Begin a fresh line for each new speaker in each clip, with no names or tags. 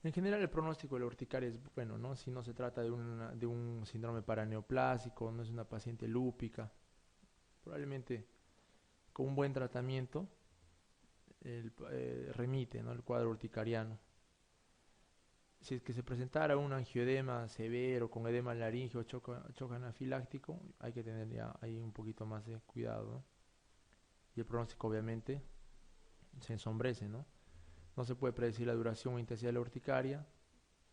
En general el pronóstico de la urticaria es bueno, ¿no? Si no se trata de un síndrome paraneoplásico, no es una paciente lúpica, probablemente con un buen tratamiento remite, ¿no? El cuadro urticariano. Si es que se presentara un angioedema severo con edema laríngeo o choque anafiláctico, hay que tener ya ahí un poquito más de cuidado, ¿no? Y el pronóstico obviamente se ensombrece, ¿no? No se puede predecir la duración o intensidad de la urticaria.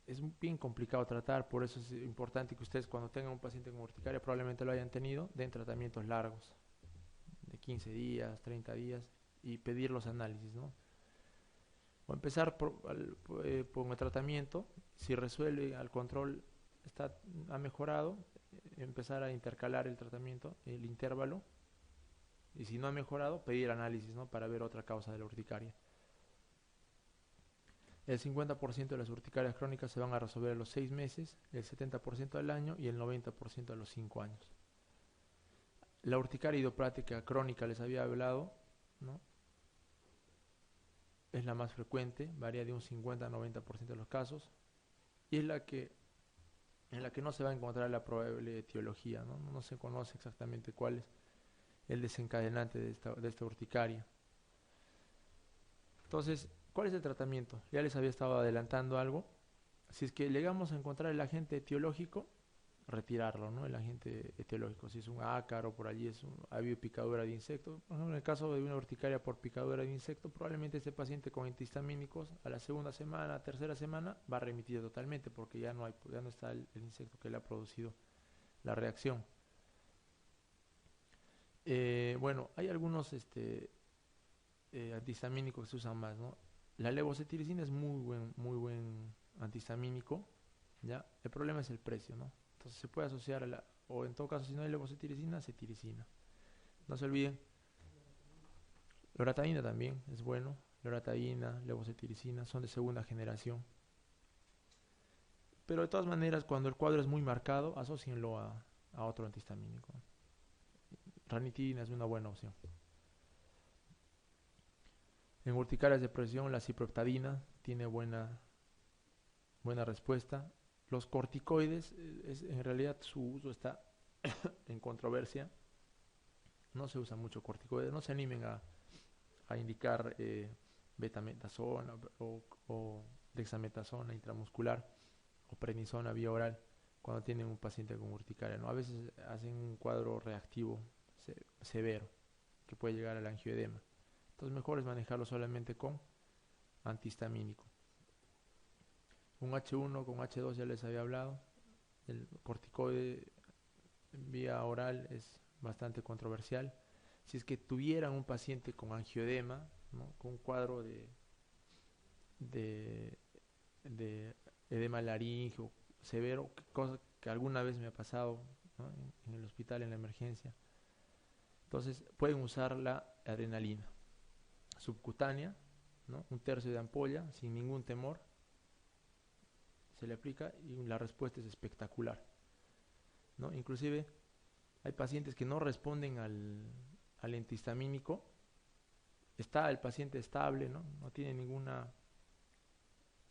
Es bien complicado tratar, por eso es importante que ustedes cuando tengan un paciente con urticaria, probablemente lo hayan tenido, den tratamientos largos, de 15 días, 30 días, y pedir los análisis, ¿no? O empezar por el tratamiento, si resuelve al control ha mejorado, empezar a intercalar el tratamiento, el intervalo, y si no ha mejorado, pedir análisis, ¿no? Para ver otra causa de la urticaria. El 50% de las urticarias crónicas se van a resolver a los 6 meses, el 70% al año y el 90% a los 5 años. La urticaria idiopática crónica les había hablado, ¿no? Es la más frecuente, varía de un 50 a 90% de los casos, y es en la que no se va a encontrar la probable etiología, ¿no? No se conoce exactamente cuál es el desencadenante de esta urticaria. Entonces, ¿cuál es el tratamiento? Ya les había estado adelantando algo. Si es que llegamos a encontrar el agente etiológico, retirarlo, ¿no? El agente etiológico, si es un ácaro, por allí ha habido picadura de insecto. Por ejemplo, en el caso de una urticaria por picadura de insecto, probablemente este paciente con antihistamínicos a la segunda semana, tercera semana, va a remitir totalmente porque ya no está el insecto que le ha producido la reacción. Bueno, hay algunos antihistamínicos que se usan más, ¿no? La levocetiricina es muy buen antihistamínico, ¿ya? El problema es el precio, ¿no? Entonces se puede asociar o en todo caso si no hay levocetiricina, cetiricina. No se olviden, loratadina también es bueno, loratadina, levocetiricina, son de segunda generación. Pero de todas maneras, cuando el cuadro es muy marcado, asocienlo a otro antihistamínico. Ranitidina es una buena opción. En urticarias de presión, la ciprofloxacina tiene buena respuesta. Los corticoides, en realidad su uso está en controversia. No se usa mucho corticoides. No se animen a indicar betametasona o dexametasona intramuscular o prednisona vía oral cuando tienen un paciente con urticaria, ¿no? A veces hacen un cuadro reactivo severo que puede llegar al angioedema. Entonces mejor es manejarlo solamente con antihistamínico. Un H1 con H2 ya les había hablado. El corticoide vía oral es bastante controversial. Si es que tuvieran un paciente con angioedema, ¿no? Con un cuadro de, de edema laríngeo severo, cosa que alguna vez me ha pasado, ¿no? En el hospital, en la emergencia. Entonces pueden usar la adrenalina subcutánea, ¿no? Un tercio de ampolla sin ningún temor, se le aplica y la respuesta es espectacular, ¿no? Inclusive hay pacientes que no responden al antihistamínico, está el paciente estable, no tiene ninguna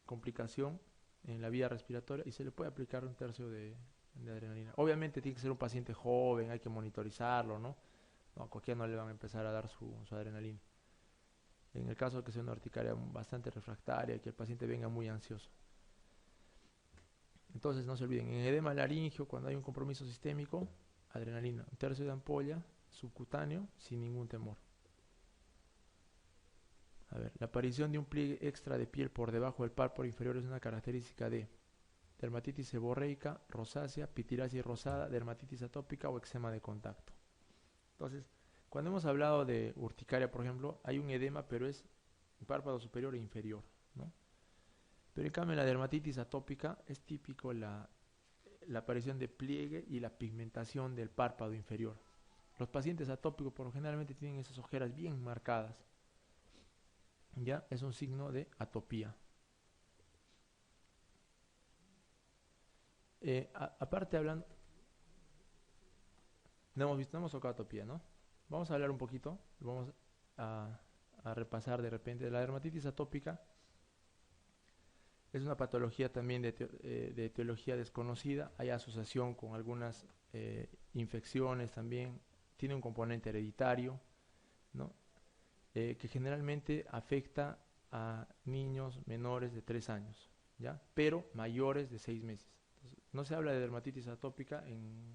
complicación en la vía respiratoria y se le puede aplicar un tercio de adrenalina. Obviamente tiene que ser un paciente joven, hay que monitorizarlo, ¿no? A cualquiera no le van a empezar a dar su adrenalina. En el caso de que sea una urticaria bastante refractaria y que el paciente venga muy ansioso. Entonces no se olviden, en edema laríngeo, cuando hay un compromiso sistémico, adrenalina, un tercio de ampolla, subcutáneo, sin ningún temor. A ver, la aparición de un pliegue extra de piel por debajo del párpado inferior es una característica de dermatitis seborreica, rosácea, pitirasis rosada, dermatitis atópica o eczema de contacto. Entonces, cuando hemos hablado de urticaria, por ejemplo, hay un edema, pero es párpado superior e inferior, ¿no? Pero en cambio en la dermatitis atópica es típico la aparición de pliegue y la pigmentación del párpado inferior. Los pacientes atópicos por lo generalmente tienen esas ojeras bien marcadas. Ya es un signo de atopía. Aparte hablando, no hemos tocado atopía, ¿no? Vamos a hablar un poquito, vamos a repasar de repente. La dermatitis atópica Es una patología también de etiología desconocida. Hay asociación con algunas infecciones también. Tiene un componente hereditario, ¿no? Que generalmente afecta a niños menores de 3 años, ¿ya? Pero mayores de 6 meses. Entonces, no se habla de dermatitis atópica en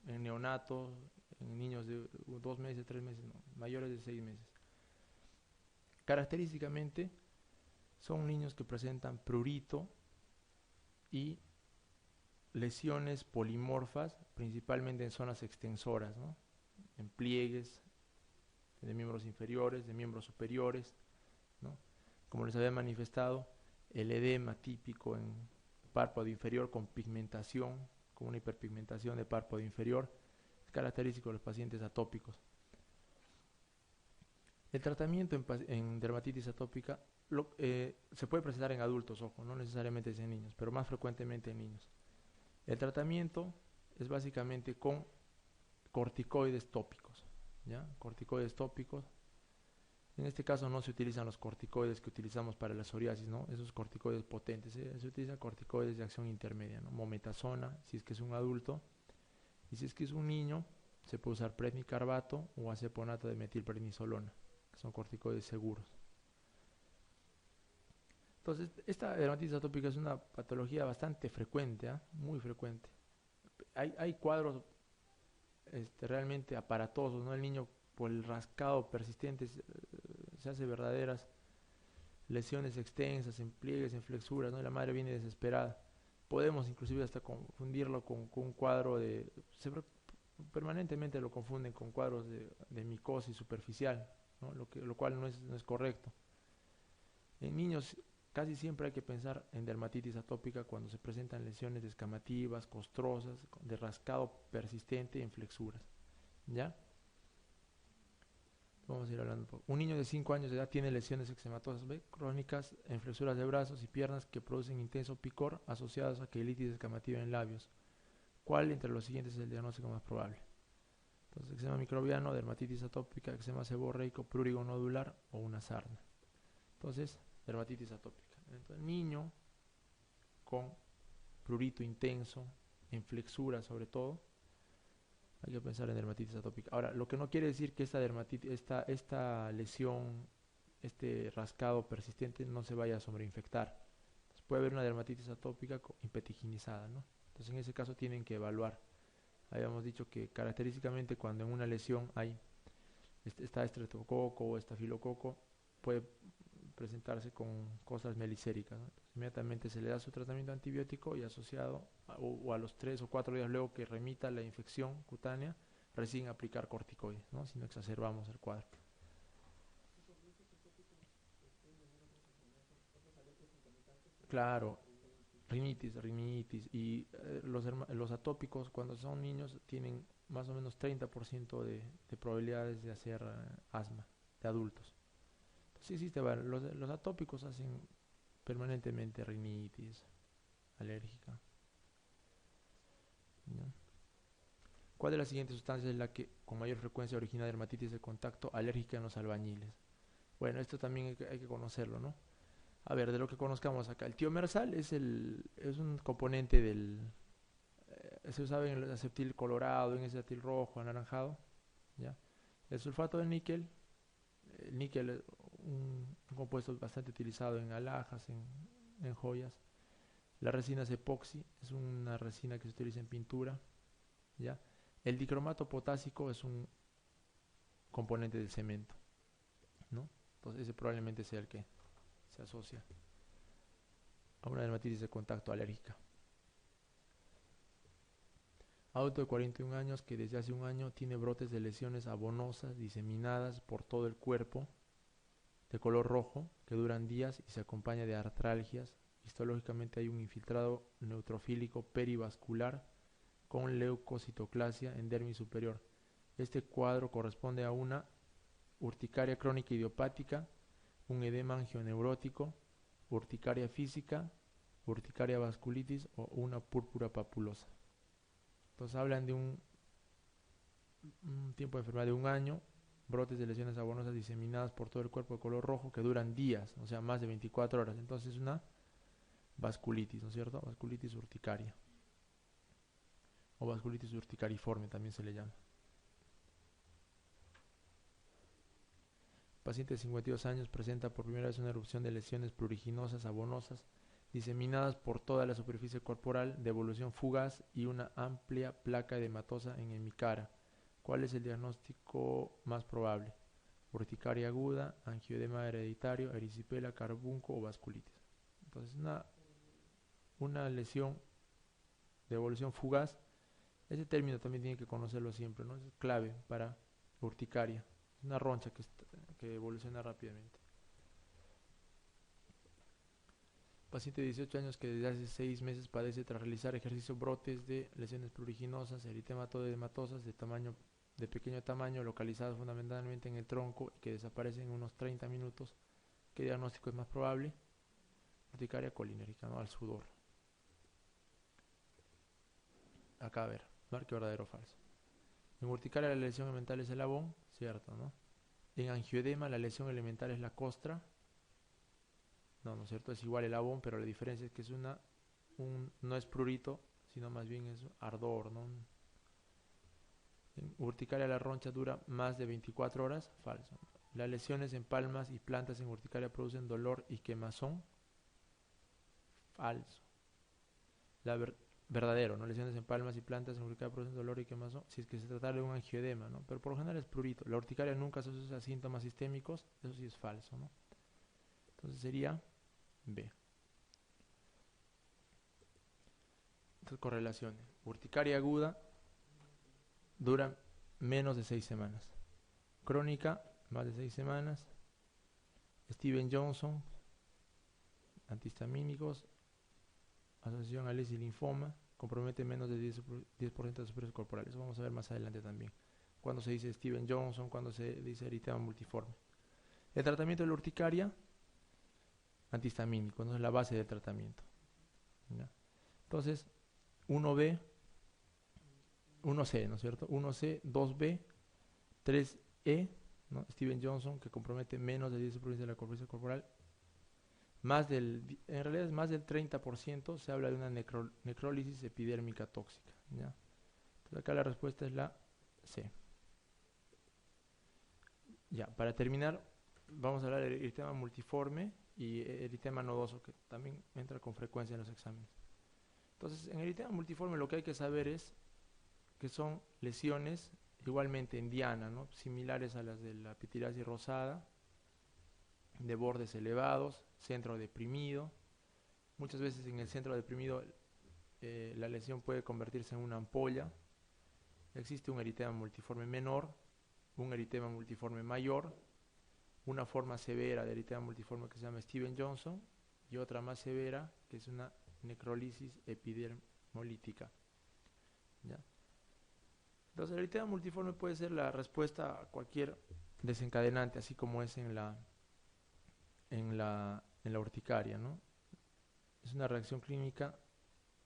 neonatos, en niños de 2 meses, 3 meses, no, mayores de 6 meses. Característicamente son niños que presentan prurito y lesiones polimorfas, principalmente en zonas extensoras, ¿no? En pliegues de miembros inferiores, de miembros superiores, ¿no? Como les había manifestado, el edema típico en párpado inferior con pigmentación, con una hiperpigmentación de párpado inferior, es característico de los pacientes atópicos. El tratamiento en dermatitis atópica se puede presentar en adultos, ojo, no necesariamente es en niños, pero más frecuentemente en niños. El tratamiento es básicamente con corticoides tópicos, ¿ya? Corticoides tópicos. En este caso no se utilizan los corticoides que utilizamos para la psoriasis, ¿no? Esos corticoides potentes, se utilizan corticoides de acción intermedia, ¿no? Mometasona, si es que es un adulto, y si es que es un niño, se puede usar prednicarbato o aceponato de metilprednisolona, que son corticoides seguros. Entonces, esta dermatitis atópica es una patología bastante frecuente, ¿eh? Muy frecuente. Hay cuadros realmente aparatosos, ¿no? El niño por el rascado persistente se hace verdaderas lesiones extensas en pliegues, en flexuras, ¿no? Y la madre viene desesperada. Podemos inclusive hasta confundirlo con un cuadro permanentemente lo confunden con cuadros de micosis superficial, ¿no? Lo cual no es correcto. En niños casi siempre hay que pensar en dermatitis atópica cuando se presentan lesiones descamativas, costrosas, de rascado persistente en flexuras, ¿ya? Vamos a ir hablando un poco. Un niño de 5 años de edad tiene lesiones eczematosas crónicas en flexuras de brazos y piernas que producen intenso picor asociados a queilitis descamativa en labios. ¿Cuál entre los siguientes es el diagnóstico más probable? Entonces, eczema microbiano, dermatitis atópica, eczema seborreico, prurigo nodular o una sarna. Entonces, dermatitis atópica. Entonces, niño con prurito intenso, en flexura sobre todo, hay que pensar en dermatitis atópica. Ahora, lo que no quiere decir que esta lesión, este rascado persistente no se vaya a sobreinfectar. Entonces, puede haber una dermatitis atópica impetiginizada, ¿no? Entonces, en ese caso tienen que evaluar. Habíamos dicho que característicamente cuando en una lesión está estreptococo o estafilococo, puede presentarse con cosas melicéricas, ¿no? Entonces, inmediatamente se le da su tratamiento antibiótico y asociado o a los 3 o 4 días luego que remita la infección cutánea, recién aplicar corticoides, ¿no? Si no exacerbamos el cuadro. Claro, rinitis y los atópicos cuando son niños tienen más o menos 30% de probabilidades de hacer asma de adultos. Sí existe, bueno, los atópicos hacen permanentemente rinitis alérgica, ¿no? ¿Cuál de las siguientes sustancias es la que con mayor frecuencia origina dermatitis de contacto alérgica en los albañiles? Bueno, esto también hay que conocerlo, ¿no? A ver, de lo que conozcamos acá, el tiomersal es un componente se usaba en el acetil colorado, en ese acetil rojo, anaranjado, ¿ya? El sulfato de níquel, el níquel es un compuesto bastante utilizado en alhajas, en joyas. La resina es epoxi, es una resina que se utiliza en pintura, ¿ya? El dicromato potásico es un componente del cemento, ¿no? Entonces ese probablemente sea el que se asocia a una dermatitis de contacto alérgica. Adulto de 41 años que desde hace un año tiene brotes de lesiones abonosas diseminadas por todo el cuerpo de color rojo que duran días y se acompaña de artralgias. Histológicamente hay un infiltrado neutrofílico perivascular con leucocitoclasia en dermis superior. Este cuadro corresponde a una urticaria crónica idiopática, un edema angioneurótico, urticaria física, urticaria vasculitis o una púrpura papulosa. Entonces hablan de un tiempo de enfermedad de un año, brotes de lesiones abonosas diseminadas por todo el cuerpo de color rojo que duran días, o sea, más de 24 horas. Entonces una vasculitis, ¿no es cierto? Vasculitis urticaria o vasculitis urticariforme también se le llama. Paciente de 52 años presenta por primera vez una erupción de lesiones pruriginosas abonosas diseminadas por toda la superficie corporal de evolución fugaz y una amplia placa edematosa en hemicara. ¿Cuál es el diagnóstico más probable? Urticaria aguda, angioedema hereditario, erisipela, carbunco o vasculitis. Entonces, una lesión de evolución fugaz, ese término también tiene que conocerlo siempre, ¿no? Es clave para urticaria. Es una roncha que evoluciona rápidamente. Paciente de 18 años que desde hace 6 meses padece tras realizar ejercicio brotes de lesiones pruriginosas, eritemato-edematosas de pequeño tamaño, localizadas fundamentalmente en el tronco y que desaparecen en unos 30 minutos. ¿Qué diagnóstico es más probable? Urticaria colinérica, ¿no? Al sudor. Acá a ver, marque verdadero o falso. En urticaria la lesión elemental es el abón, cierto, ¿no? En angioedema la lesión elemental es la costra. No, ¿no es cierto? Es igual el abón, pero la diferencia es que es no es prurito, sino más bien es ardor, ¿no? En urticaria la roncha dura más de 24 horas, falso. Las lesiones en palmas y plantas en urticaria producen dolor y quemazón, falso. Verdadero, ¿no? Lesiones en palmas y plantas en urticaria producen dolor y quemazón, si es que se trata de un angioedema, ¿no? Pero por lo general es prurito. La urticaria nunca se asocia a síntomas sistémicos, eso sí es falso, ¿no? Entonces sería B. Entonces, correlaciones. Urticaria aguda dura menos de 6 semanas. Crónica, más de 6 semanas. Steven Johnson, antihistamínicos, asociación a lesis y linfoma, compromete menos de 10% de superficies corporales. Eso vamos a ver más adelante también. Cuando se dice Steven Johnson, cuando se dice eritema multiforme. El tratamiento de la urticaria, antihistamínico, no es la base del tratamiento. ¿Ya? Entonces, 1B, 1C, ¿no es cierto? 1C, 2B, 3E, ¿no? Steven Johnson, que compromete menos de 10% de la superficie corporal. En realidad es más del 30%, se habla de una necrólisis epidérmica tóxica. ¿Ya? Entonces acá la respuesta es la C. Ya, para terminar, vamos a hablar del eritema multiforme y eritema nodoso, que también entra con frecuencia en los exámenes. Entonces, en eritema multiforme lo que hay que saber es que son lesiones igualmente en diana, ¿no? Similares a las de la pitiriasis rosada, de bordes elevados, centro deprimido. Muchas veces en el centro deprimido la lesión puede convertirse en una ampolla. Existe un eritema multiforme menor, un eritema multiforme mayor, una forma severa de eritema multiforme que se llama Steven Johnson y otra más severa que es una necrólisis epidermolítica. ¿Ya? Entonces el eritema multiforme puede ser la respuesta a cualquier desencadenante, así como es en la urticaria, ¿no? Es una reacción clínica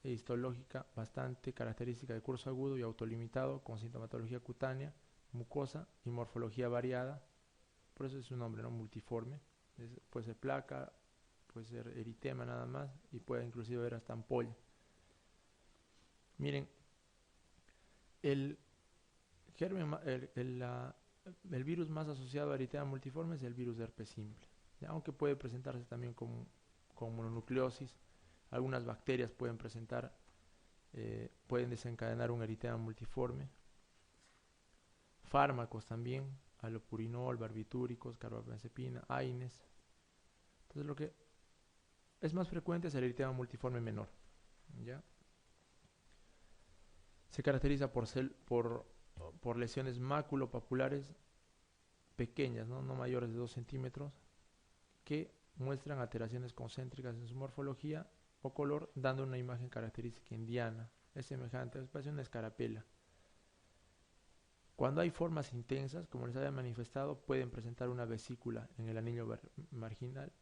e histológica bastante característica de curso agudo y autolimitado, con sintomatología cutánea, mucosa y morfología variada. Por eso es su nombre, ¿no? Multiforme. Puede ser placa, puede ser eritema nada más, y puede inclusive haber hasta ampolla. Miren, el virus más asociado a eritema multiforme es el virus de herpes simple, ¿ya? Aunque puede presentarse también con mononucleosis. Algunas bacterias pueden desencadenar un eritema multiforme. Fármacos también, alopurinol, barbitúricos, carbamazepina, AINES. Entonces lo que es más frecuente es el eritema multiforme menor, ¿ya? Se caracteriza por lesiones maculopapulares pequeñas, no mayores de 2 centímetros, que muestran alteraciones concéntricas en su morfología o color, dando una imagen característica indiana. Es semejante, parece una escarapela. Cuando hay formas intensas, como les había manifestado, pueden presentar una vesícula en el anillo marginal,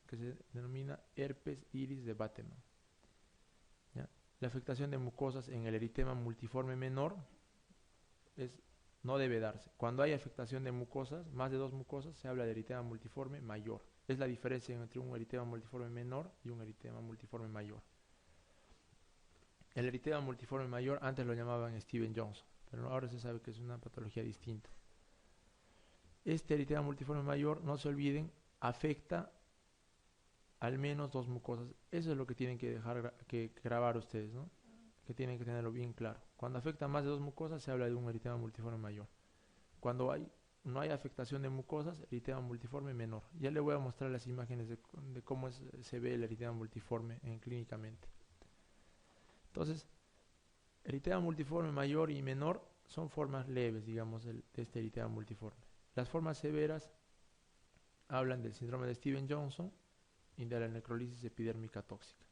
que se denomina herpes iris de Bateman. ¿Ya? La afectación de mucosas en el eritema multiforme menor no debe darse. Cuando hay afectación de mucosas, más de 2 mucosas, se habla de eritema multiforme mayor. Es la diferencia entre un eritema multiforme menor y un eritema multiforme mayor. El eritema multiforme mayor antes lo llamaban Steven Johnson, pero ahora se sabe que es una patología distinta. Este eritema multiforme mayor, no se olviden, afecta al menos 2 mucosas. Eso es lo que tienen que dejar que grabar ustedes, ¿no? Que tienen que tenerlo bien claro. Cuando afecta más de 2 mucosas se habla de un eritema multiforme mayor. Cuando no hay afectación de mucosas, eritema multiforme menor. Ya le voy a mostrar las imágenes de cómo se ve el eritema multiforme clínicamente. Entonces, eritema multiforme mayor y menor son formas leves, digamos, de este eritema multiforme. Las formas severas hablan del síndrome de Steven-Johnson y de la necrólisis epidérmica tóxica.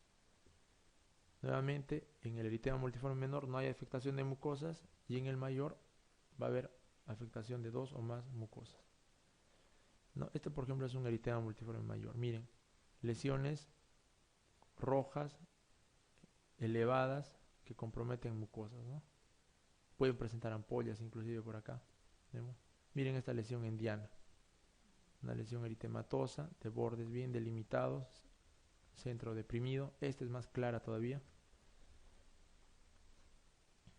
Nuevamente, en el eritema multiforme menor no hay afectación de mucosas y en el mayor va a haber afectación de 2 o más mucosas. No, este, por ejemplo, es un eritema multiforme mayor. Miren, lesiones rojas, elevadas, que comprometen mucosas, ¿no? Pueden presentar ampollas inclusive por acá. ¿Vemos? Miren esta lesión en diana. Una lesión eritematosa, de bordes bien delimitados, centro deprimido. Esta es más clara todavía,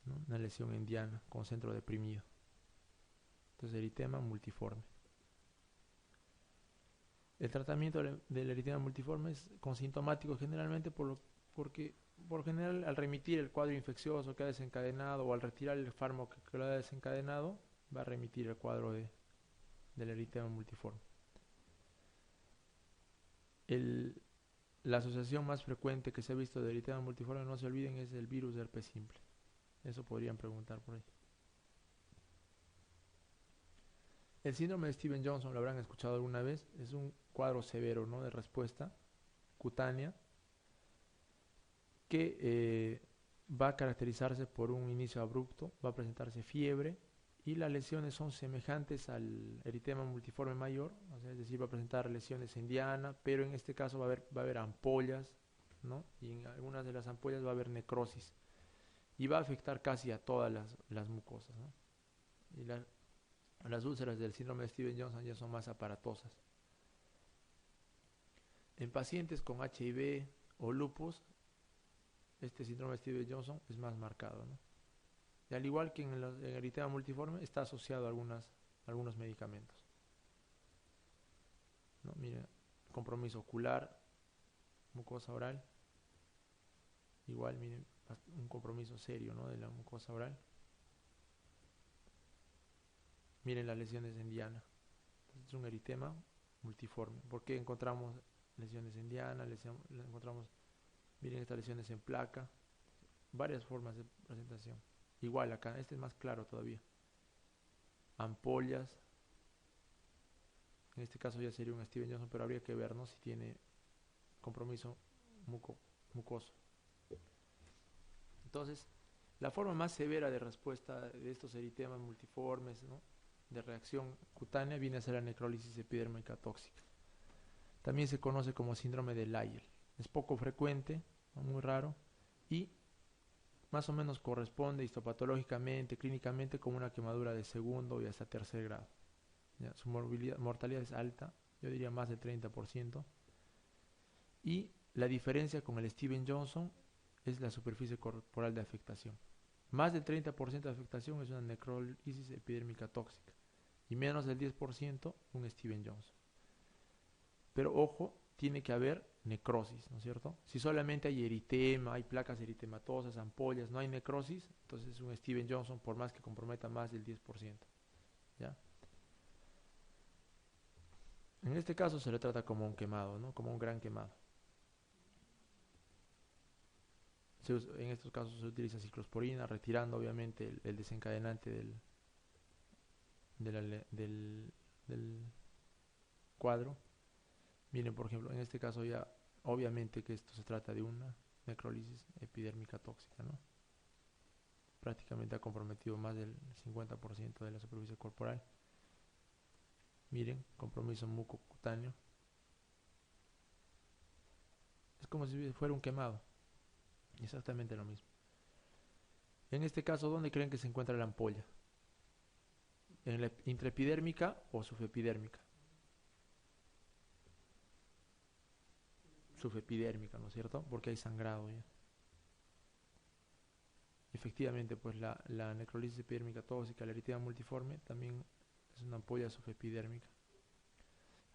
¿no? Una lesión en diana con centro deprimido. Entonces, eritema multiforme. El tratamiento del eritema multiforme es consintomático generalmente porque por general al remitir el cuadro infeccioso que ha desencadenado o al retirar el fármaco que lo ha desencadenado, va a remitir el cuadro del eritema multiforme. La asociación más frecuente que se ha visto de eritema multiforme, no se olviden, es el virus de herpes simple. Eso podrían preguntar por ahí. El síndrome de Steven-Johnson, lo habrán escuchado alguna vez, es un cuadro severo, ¿no?, de respuesta cutánea que va a caracterizarse por un inicio abrupto, va a presentarse fiebre y las lesiones son semejantes al eritema multiforme mayor, o sea, es decir, va a presentar lesiones en diana, pero en este caso va a haber ampollas, ¿no? Y en algunas de las ampollas va a haber necrosis y va a afectar casi a todas las mucosas, ¿no? Y las úlceras del síndrome de Steven-Johnson ya son más aparatosas. En pacientes con HIV o lupus, este síndrome de Steven-Johnson es más marcado, ¿no? Y al igual que en el eritema multiforme, está asociado a algunos medicamentos, ¿no? Miren, compromiso ocular, mucosa oral, igual, miren, un compromiso serio, ¿no?, de la mucosa oral. Miren las lesiones en diana. Entonces, es un eritema multiforme. ¿Por qué encontramos lesiones en diana? Encontramos, miren estas lesiones en placa. Varias formas de presentación. Igual acá, este es más claro todavía. Ampollas. En este caso ya sería un Steven-Johnson, pero habría que ver, ¿no?, si tiene compromiso mucoso. Entonces, la forma más severa de respuesta de estos eritemas multiformes, ¿no?, de reacción cutánea, viene a ser la necrólisis epidérmica tóxica. También se conoce como síndrome de Lyell. Es poco frecuente, ¿no?, muy raro, y más o menos corresponde histopatológicamente, clínicamente, como una quemadura de segundo y hasta tercer grado. ¿Ya? Su mortalidad es alta, yo diría más del 30%. Y la diferencia con el Steven-Johnson es la superficie corporal de afectación. Más del 30% de afectación es una necrólisis epidérmica tóxica y menos del 10% un Steven-Johnson. Pero ojo, tiene que haber necrosis, ¿no es cierto? Si solamente hay eritema, hay placas eritematosas, ampollas, no hay necrosis, entonces es un Steven-Johnson por más que comprometa más del 10%. ¿Ya? En este caso se le trata como un quemado, ¿no?, como un gran quemado. En estos casos se utiliza ciclosporina, retirando obviamente el desencadenante del cuadro. Miren, por ejemplo, en este caso ya obviamente que esto se trata de una necrólisis epidérmica tóxica, ¿no? Prácticamente ha comprometido más del 50% de la superficie corporal. Miren, compromiso mucocutáneo. Es como si fuera un quemado. Exactamente lo mismo. En este caso, ¿dónde creen que se encuentra la ampolla? ¿En la intraepidérmica o subepidérmica? subepidérmica, ¿no es cierto? Porque hay sangrado ya. Efectivamente, pues la necrólisis epidérmica tóxica, la eritema multiforme, también es una ampolla subepidérmica.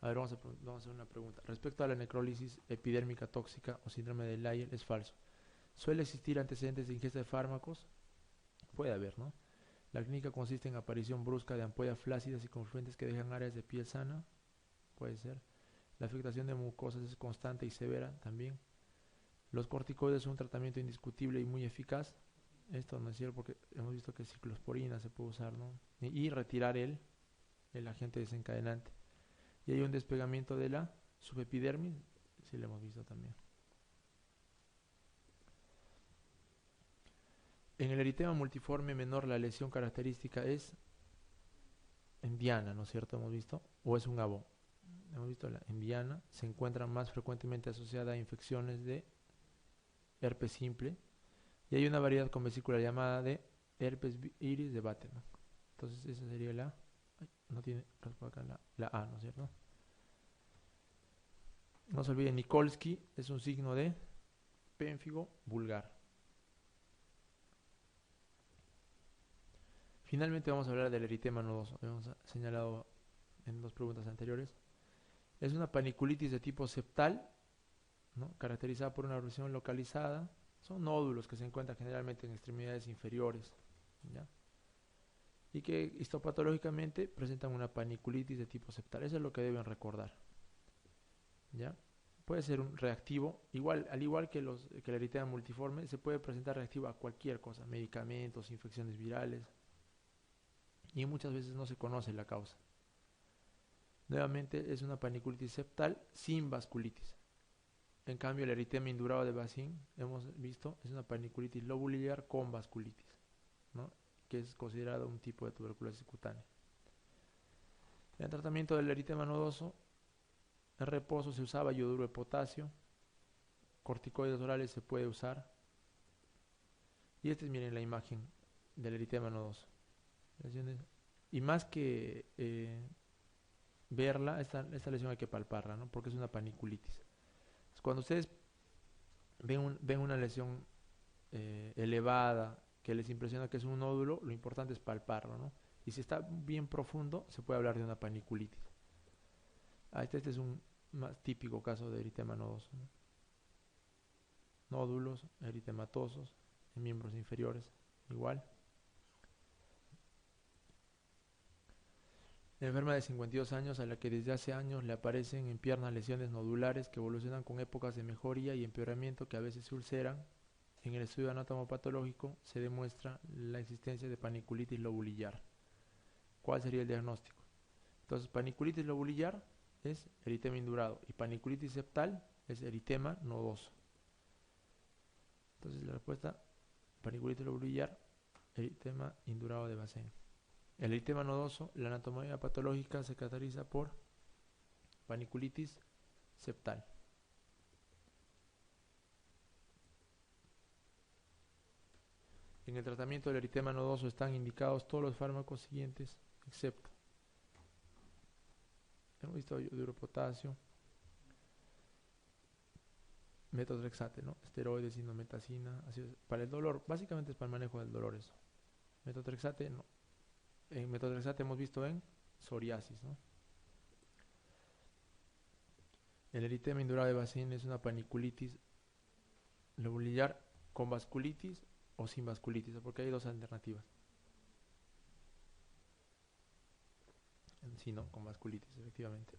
A ver, vamos a hacer una pregunta. Respecto a la necrólisis epidérmica tóxica o síndrome de Lyell, es falso. ¿Suele existir antecedentes de ingesta de fármacos? Puede haber, ¿no? La clínica consiste en aparición brusca de ampollas flácidas y confluentes que dejan áreas de piel sana. Puede ser. La afectación de mucosas es constante y severa también. Los corticoides son un tratamiento indiscutible y muy eficaz. Esto no es cierto porque hemos visto que ciclosporina se puede usar, ¿no? Y retirar el agente desencadenante. Y hay un despegamiento de la subepidermis, sí lo hemos visto también. En el eritema multiforme menor la lesión característica es en diana, ¿no es cierto? Hemos visto, o es un abo. Hemos visto en diana, se encuentra más frecuentemente asociada a infecciones de herpes simple y hay una variedad con vesícula llamada de herpes iris de Batten, ¿no? Entonces esa sería la, no tiene acá la A, ¿no es cierto? No se olviden, Nikolsky es un signo de pénfigo vulgar. Finalmente vamos a hablar del eritema nodoso. Hemos señalado en dos preguntas anteriores. Es una paniculitis de tipo septal, ¿no? Caracterizada por una erupción localizada. Son nódulos que se encuentran generalmente en extremidades inferiores, ¿ya? Y que histopatológicamente presentan una paniculitis de tipo septal. Eso es lo que deben recordar, ¿ya? Puede ser un reactivo, al igual que el eritema multiforme, se puede presentar reactivo a cualquier cosa, medicamentos, infecciones virales, y muchas veces no se conoce la causa. Nuevamente es una paniculitis septal sin vasculitis. En cambio, el eritema indurado de Basin, hemos visto, es una paniculitis lobulillar con vasculitis, ¿no? Que es considerado un tipo de tuberculosis cutánea. En el tratamiento del eritema nodoso, en reposo se usaba yoduro de potasio, corticoides orales se puede usar. Y miren la imagen del eritema nodoso. Y más que verla, esta lesión hay que palparla, ¿no? Porque es una paniculitis. Cuando ustedes ven una lesión elevada que les impresiona que es un nódulo, lo importante es palparlo, ¿no? Y si está bien profundo, se puede hablar de una paniculitis. Este es un más típico caso de eritema nodoso, ¿no? Nódulos eritematosos en miembros inferiores, igual. La enferma de 52 años a la que desde hace años le aparecen en piernas lesiones nodulares que evolucionan con épocas de mejoría y empeoramiento que a veces se ulceran. En el estudio anatomopatológico se demuestra la existencia de paniculitis lobulillar. ¿Cuál sería el diagnóstico? Entonces, paniculitis lobulillar es eritema indurado y paniculitis septal es eritema nodoso. Entonces, la respuesta, paniculitis lobulillar, eritema indurado de Basin. El eritema nodoso, la anatomía patológica se caracteriza por paniculitis septal. En el tratamiento del eritema nodoso están indicados todos los fármacos siguientes, excepto, hemos visto yoduro de potasio, metotrexate, ¿no? Esteroides, indometacina, para el dolor, básicamente es para el manejo del dolor eso. Metotrexate no. En metotrexate hemos visto en psoriasis, ¿no? El eritema indurado de Basin es una paniculitis lobulillar con vasculitis o sin vasculitis, porque hay dos alternativas. Sí, no, con vasculitis, efectivamente.